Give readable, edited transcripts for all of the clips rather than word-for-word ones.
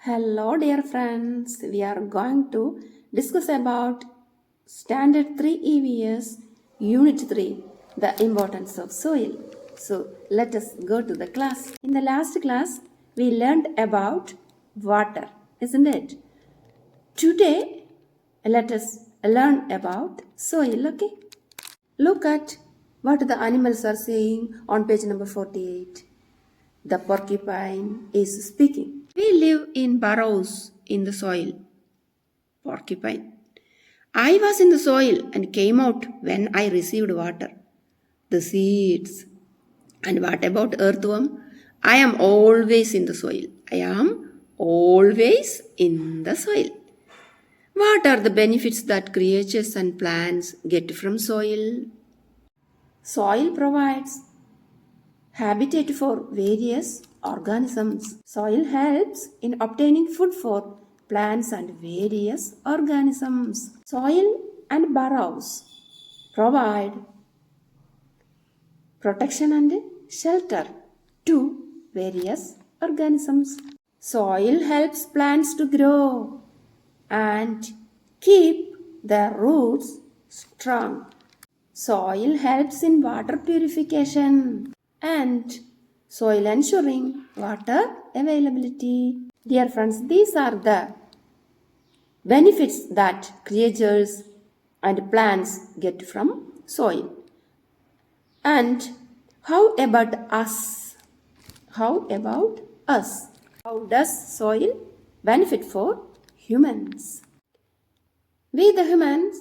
Hello dear friends, we are going to discuss about Standard 3 EVS Unit 3, the importance of soil. So let us go to the class. In the last class, we learned about water, isn't it? Today, let us learn about soil, okay? Look at what the animals are saying on page number 48. The porcupine is speaking. We live in burrows in the soil. Porcupine. I was in the soil and came out when I received water. The seeds. And what about earthworm? I am always in the soil. I am always in the soil. What are the benefits that creatures and plants get from soil? Soil provides habitat for various organisms. Soil helps in obtaining food for plants and various organisms. Soil and burrows provide protection and shelter to various organisms. Soil helps plants to grow and keep their roots strong. Soil helps in water purification and soil ensuring water availability. Dear friends, these are the benefits that creatures and plants get from soil. And how about us? How about us? How does soil benefit for humans? We the humans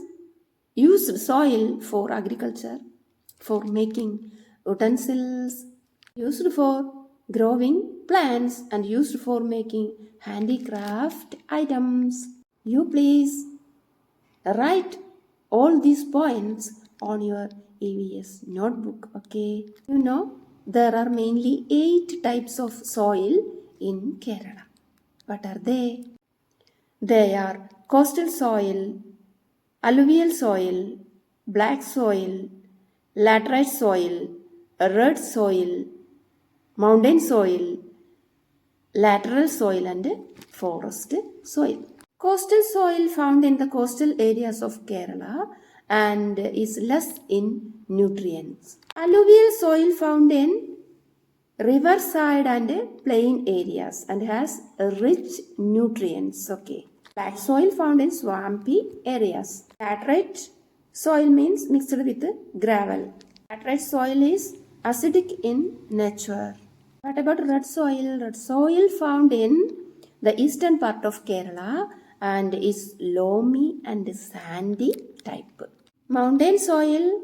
used soil for agriculture, for making utensils, used for growing plants and used for making handicraft items. You please write all these points on your EVS notebook, okay? You know, there are mainly 8 types of soil in Kerala. What are they? They are coastal soil, alluvial soil, black soil, laterite soil, red soil, mountain soil, lateral soil and forest soil. Coastal soil found in the coastal areas of Kerala and is less in nutrients. Alluvial soil found in riverside and plain areas and has rich nutrients. Okay. Black soil found in swampy areas. Laterite soil means mixed with gravel. Laterite soil is acidic in nature. What about red soil? Red soil found in the eastern part of Kerala and is loamy and sandy type. Mountain soil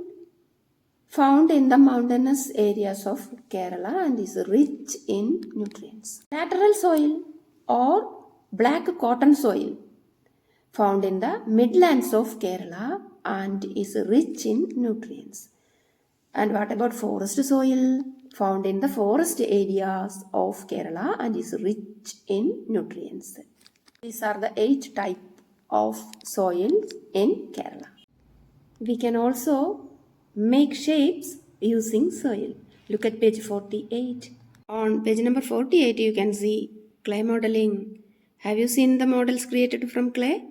found in the mountainous areas of Kerala and is rich in nutrients. Lateral soil or black cotton soil found in the midlands of Kerala and is rich in nutrients. And what about forest soil? Found in the forest areas of Kerala and is rich in nutrients. These are the 8 types of soils in Kerala. We can also make shapes using soil. Look at page 48. On page number 48, you can see clay modeling. Have you seen the models created from clay?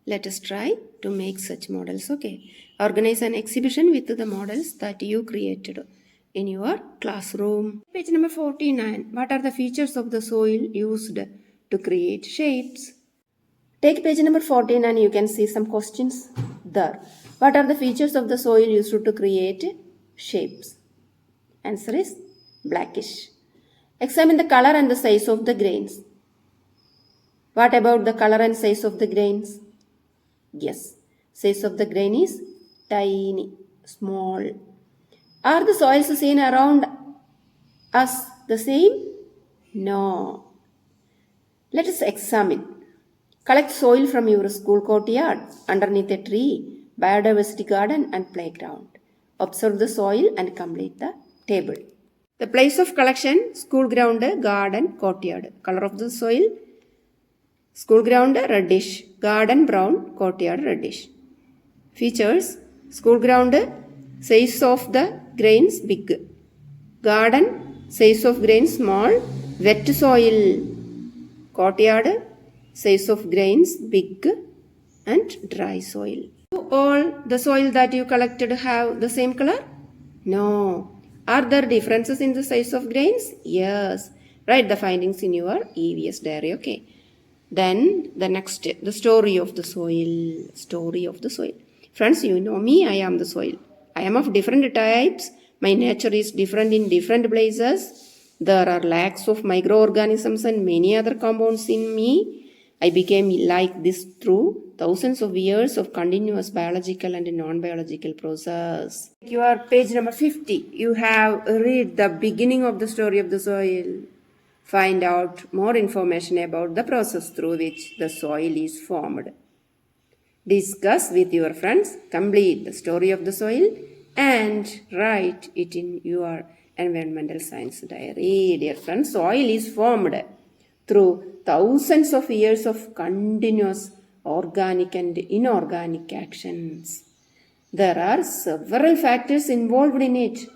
Let us try to make such models, okay? Organize an exhibition with the models that you created in your classroom. Page number 49. What are the features of the soil used to create shapes? Take page number 14 and you can see some questions there. What are the features of the soil used to create shapes? Answer is blackish. Examine the color and the size of the grains. What about the color and size of the grains? Yes, size of the grain is tiny, small. Are the soils seen around us the same? No. Let us examine. Collect soil from your school courtyard, underneath a tree, biodiversity garden and playground. Observe the soil and complete the table. The place of collection, school ground, garden, courtyard. Color of the soil, school ground reddish, garden brown, courtyard reddish. Features, school ground, size of the grains big. Garden, size of grains small. Wet soil, courtyard, size of grains, big and dry soil. Do all the soil that you collected have the same color? No. Are there differences in the size of grains? Yes. Write the findings in your EVS diary. Okay. Then the next, the story of the soil. Story of the soil. Friends, you know me, I am the soil. I am of different types. My nature is different in different places. There are lakhs of microorganisms and many other compounds in me. I became like this through thousands of years of continuous biological and non-biological process. Your page number 50. You have read the beginning of the story of the soil. Find out more information about the process through which the soil is formed. Discuss with your friends, complete the story of the soil and write it in your environmental science diary. Dear friends, soil is formed through thousands of years of continuous organic and inorganic actions. There are several factors involved in it.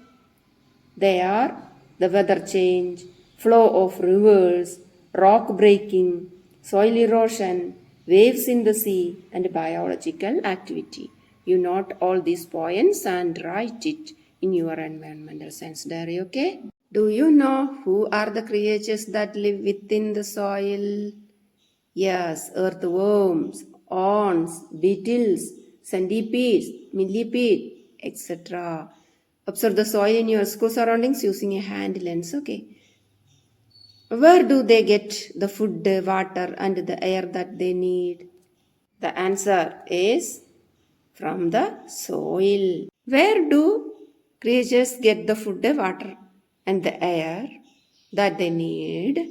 They are the weather change, flow of rivers, rock breaking, soil erosion, waves in the sea, and biological activity. You note all these points and write it in your environmental science diary, okay? Do you know who are the creatures that live within the soil? Yes, earthworms, ants, beetles, centipedes, millipede, etc. Observe the soil in your school surroundings using a hand lens, okay? Where do they get the food, water, and the air that they need? The answer is from the soil. Where do creatures get the food, water, and the air that they need?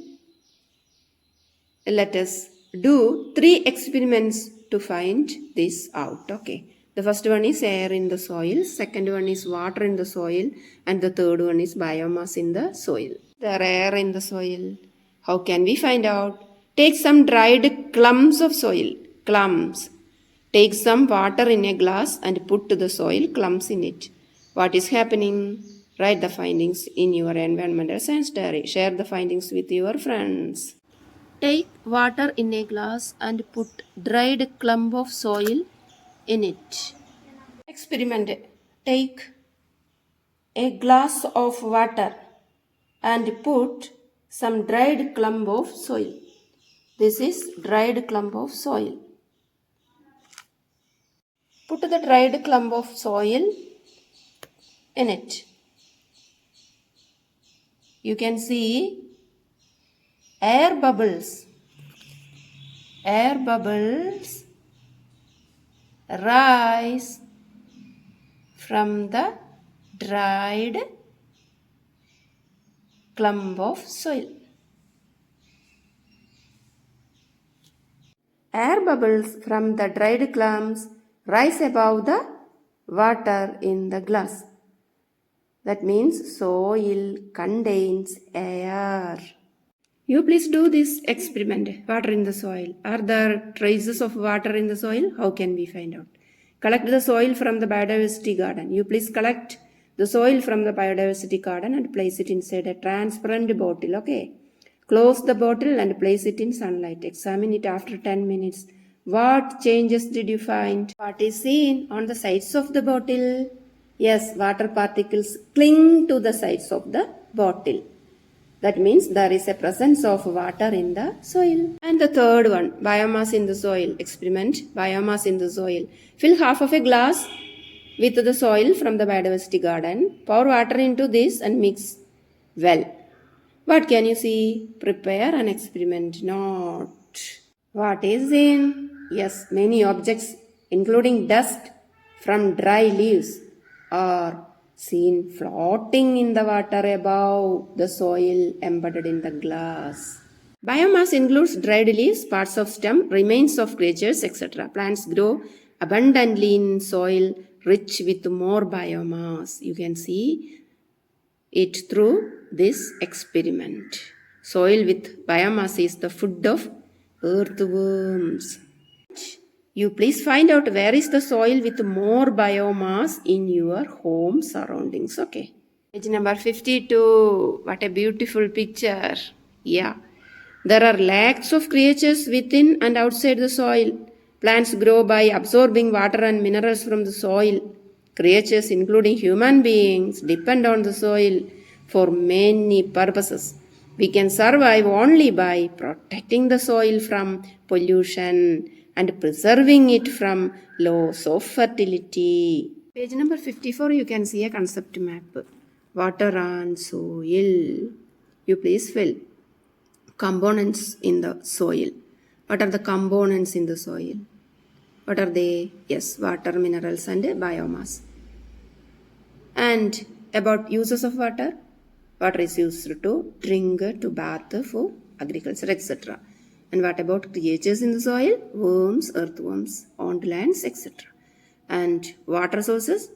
Let us do 3 experiments to find this out. Okay. The first one is air in the soil, second one is water in the soil, and the third one is biomass in the soil. The air in the soil. How can we find out? Take some dried clumps of soil. Clumps. Take some water in a glass and put the soil clumps in it. What is happening? Write the findings in your environmental science diary. Share the findings with your friends. Take water in a glass and put dried clump of soil in it. Experiment. Take a glass of water and put some dried clump of soil. This is dried clump of soil. Put the dried clump of soil in it. You can see air bubbles. Air bubbles rise from the dried clump of soil. Air bubbles from the dried clumps rise above the water in the glass. That means soil contains air. You please do this experiment. Water in the soil. Are there traces of water in the soil? How can we find out? Collect the soil from the biodiversity garden. You please collect the soil from the biodiversity garden and place it inside a transparent bottle. Okay. Close the bottle and place it in sunlight. Examine it after 10 minutes. What changes did you find? What is seen on the sides of the bottle? Yes, water particles cling to the sides of the bottle. That means there is a presence of water in the soil. And the third one, biomass in the soil. Experiment, biomass in the soil. Fill half of a glass with the soil from the biodiversity garden. Pour water into this and mix well. What can you see? Prepare an experiment. Not. What is in? Yes, many objects including dust from dry leaves are seen floating in the water above the soil embedded in the glass. Biomass includes dried leaves, parts of stem, remains of creatures, etc. Plants grow abundantly in soil rich with more biomass. You can see it through this experiment. Soil with biomass is the food of earthworms. You please find out where is the soil with more biomass in your home surroundings. Okay. Page number 52. What a beautiful picture. Yeah. There are lakhs of creatures within and outside the soil. Plants grow by absorbing water and minerals from the soil. Creatures, including human beings, depend on the soil for many purposes. We can survive only by protecting the soil from pollution and preserving it from loss of fertility. Page number 54, you can see a concept map. Water and soil. You please fill. Components in the soil. What are the components in the soil? What are they? Yes, water, minerals and biomass. And about uses of water. Water is used to drink, to bath, for agriculture, etc. And what about creatures in the soil? Worms, earthworms, on lands, etc. And water sources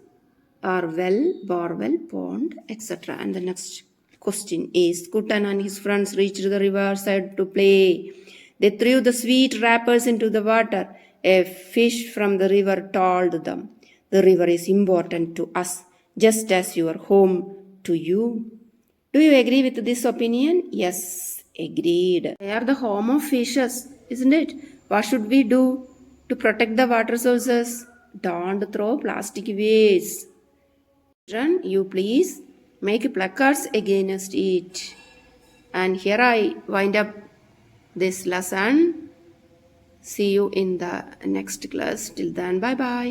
are well, borewell, pond, etc. And the next question is, Kutan and his friends reached the riverside to play. They threw the sweet wrappers into the water. A fish from the river told them, the river is important to us, just as your home to you. Do you agree with this opinion? Yes, agreed. They are the home of fishes, isn't it? What should we do to protect the water sources? Don't throw plastic waste. Children, you please make placards against it. And here I wind up this lesson. See you in the next class. Till then, bye bye.